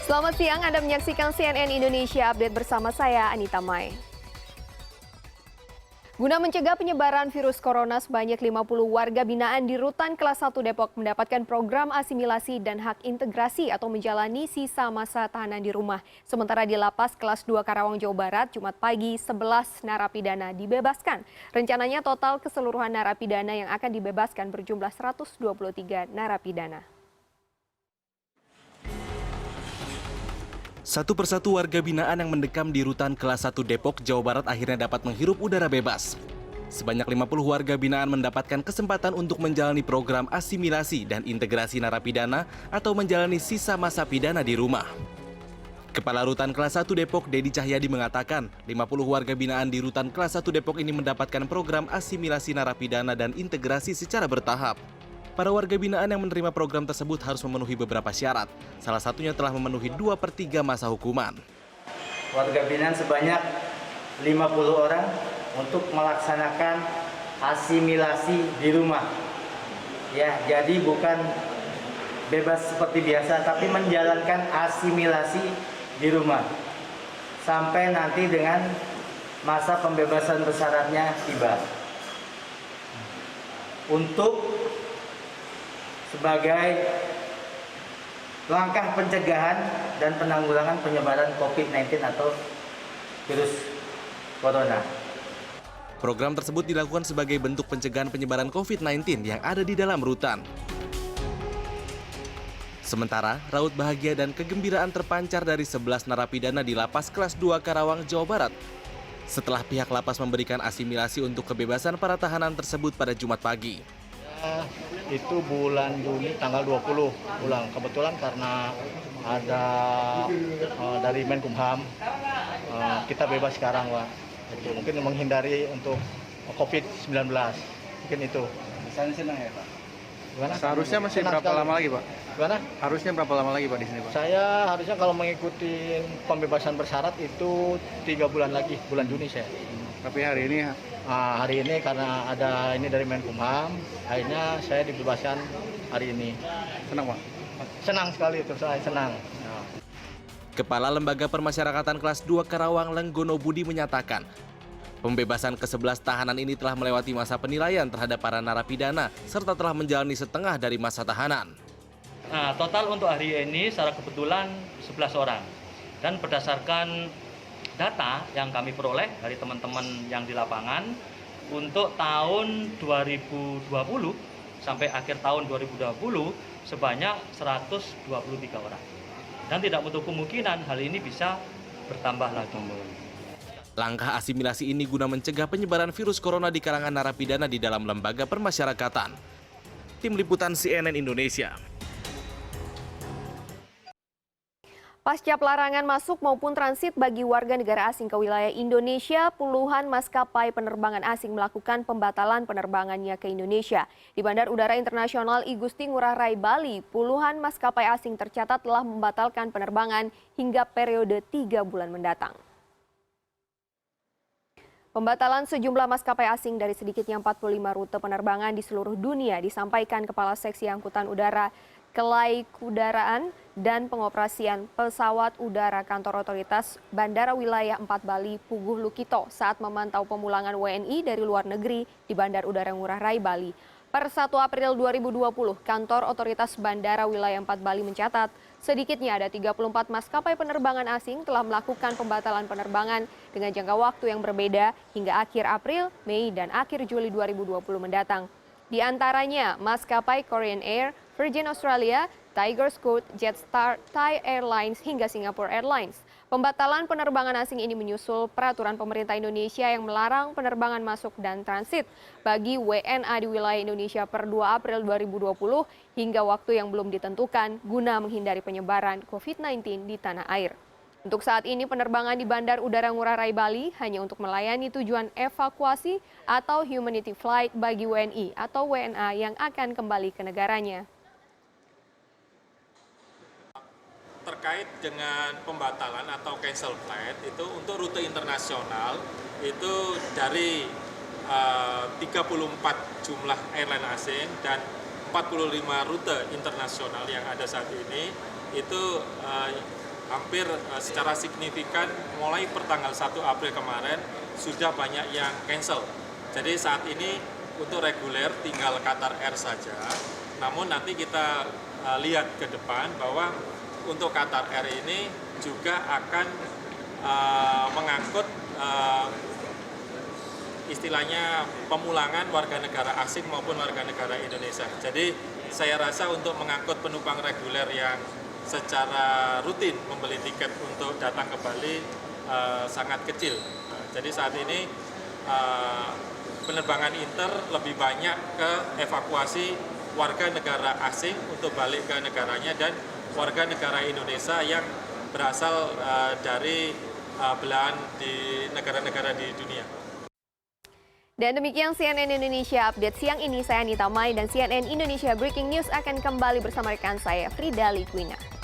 Selamat siang, Anda menyaksikan CNN Indonesia Update bersama saya, Anita Mai. Guna mencegah penyebaran virus corona, sebanyak 50 warga binaan di Rutan Kelas 1 Depok mendapatkan program asimilasi dan hak integrasi atau menjalani sisa masa tahanan di rumah. Sementara di Lapas Kelas 2 Karawang, Jawa Barat, Jumat pagi 11 narapidana dibebaskan. Rencananya total keseluruhan narapidana yang akan dibebaskan berjumlah 123 narapidana. Satu persatu warga binaan yang mendekam di Rutan Kelas 1 Depok, Jawa Barat akhirnya dapat menghirup udara bebas. Sebanyak 50 warga binaan mendapatkan kesempatan untuk menjalani program asimilasi dan integrasi narapidana atau menjalani sisa masa pidana di rumah. Kepala Rutan Kelas 1 Depok, Dedi Cahyadi mengatakan, 50 warga binaan di Rutan Kelas 1 Depok ini mendapatkan program asimilasi narapidana dan integrasi secara bertahap. Para warga binaan yang menerima program tersebut harus memenuhi beberapa syarat. Salah satunya telah memenuhi 2/3 masa hukuman. Warga binaan sebanyak 50 orang untuk melaksanakan asimilasi di rumah. Ya, jadi bukan bebas seperti biasa, tapi menjalankan asimilasi di rumah. Sampai nanti dengan masa pembebasan bersyaratnya tiba. Untuk sebagai langkah pencegahan dan penanggulangan penyebaran COVID-19 atau virus corona. Program tersebut dilakukan sebagai bentuk pencegahan penyebaran COVID-19 yang ada di dalam rutan. Sementara, raut bahagia dan kegembiraan terpancar dari 11 narapidana di Lapas Kelas 2 Karawang, Jawa Barat. Setelah pihak lapas memberikan asimilasi untuk kebebasan para tahanan tersebut pada Jumat pagi. Itu bulan Juni tanggal 20 pulang. Kebetulan karena ada dari Menkumham, kita bebas sekarang, Pak. Itu mungkin menghindari untuk COVID-19. Mungkin itu. Misalnya senang ya, Pak? Gimana? Seharusnya masih Senang berapa sekali. lama lagi, Pak? Gimana? Harusnya berapa lama lagi, Pak, di sini, Pak? Saya harusnya kalau mengikuti pembebasan bersyarat itu 3 bulan lagi, bulan Juni saya. Tapi hari ini Hari ini karena ada ini dari Menkumham, akhirnya saya dibebaskan hari ini. senang, Pak? Senang sekali itu, saya senang. Kepala Lembaga Permasyarakatan Kelas 2 Karawang, Lenggono Budi menyatakan, pembebasan ke-11 tahanan ini telah melewati masa penilaian terhadap para narapidana serta telah menjalani setengah dari masa tahanan. Nah, total untuk hari ini secara kebetulan 11 orang. Dan berdasarkan data yang kami peroleh dari teman-teman yang di lapangan, untuk tahun 2020 sampai akhir tahun 2020 sebanyak 123 orang. Dan tidak menutup kemungkinan hal ini bisa bertambah lagi. Langkah asimilasi ini guna mencegah penyebaran virus corona di kalangan narapidana di dalam lembaga permasyarakatan. Tim Liputan CNN Indonesia. Pasca pelarangan masuk maupun transit bagi warga negara asing ke wilayah Indonesia, puluhan maskapai penerbangan asing melakukan pembatalan penerbangannya ke Indonesia. Di Bandar Udara Internasional I Gusti Ngurah Rai Bali, puluhan maskapai asing tercatat telah membatalkan penerbangan hingga periode 3 bulan mendatang. Pembatalan sejumlah maskapai asing dari sedikitnya 45 rute penerbangan di seluruh dunia disampaikan Kepala Seksi Angkutan Udara Kelaikudaraan dan Pengoperasian Pesawat Udara Kantor Otoritas Bandara Wilayah 4 Bali Puguh Lukito saat memantau pemulangan WNI dari luar negeri di Bandar Udara Ngurah Rai Bali. Per 1 April 2020, Kantor Otoritas Bandara Wilayah 4 Bali mencatat sedikitnya ada 34 maskapai penerbangan asing telah melakukan pembatalan penerbangan dengan jangka waktu yang berbeda hingga akhir April, Mei, dan akhir Juli 2020 mendatang. Di antaranya maskapai Korean Air, Virgin Australia, Tiger Scoot, Jetstar, Thai Airlines, hingga Singapore Airlines. Pembatalan penerbangan asing ini menyusul peraturan pemerintah Indonesia yang melarang penerbangan masuk dan transit bagi WNA di wilayah Indonesia per 2 April 2020 hingga waktu yang belum ditentukan guna menghindari penyebaran COVID-19 di tanah air. Untuk saat ini penerbangan di Bandar Udara Ngurah Rai Bali hanya untuk melayani tujuan evakuasi atau humanity flight bagi WNI atau WNA yang akan kembali ke negaranya. Terkait dengan pembatalan atau cancel flight itu untuk rute internasional itu dari 34 jumlah airline asing dan 45 rute internasional yang ada saat ini itu hampir secara signifikan mulai pertanggal 1 April kemarin sudah banyak yang cancel. Jadi saat ini untuk reguler tinggal Qatar Air saja. Namun nanti kita lihat ke depan bahwa untuk Qatar Air ini juga akan mengangkut istilahnya pemulangan warga negara asing maupun warga negara Indonesia. Jadi saya rasa untuk mengangkut penumpang reguler yang secara rutin membeli tiket untuk datang ke Bali sangat kecil. Jadi saat ini penerbangan inter lebih banyak ke evakuasi warga negara asing untuk balik ke negaranya dan warga negara Indonesia yang berasal dari belahan di negara-negara di dunia. Dan demikian CNN Indonesia Update siang ini. Saya Anita Mai dan CNN Indonesia Breaking News akan kembali bersama rekan saya Frida Litwina.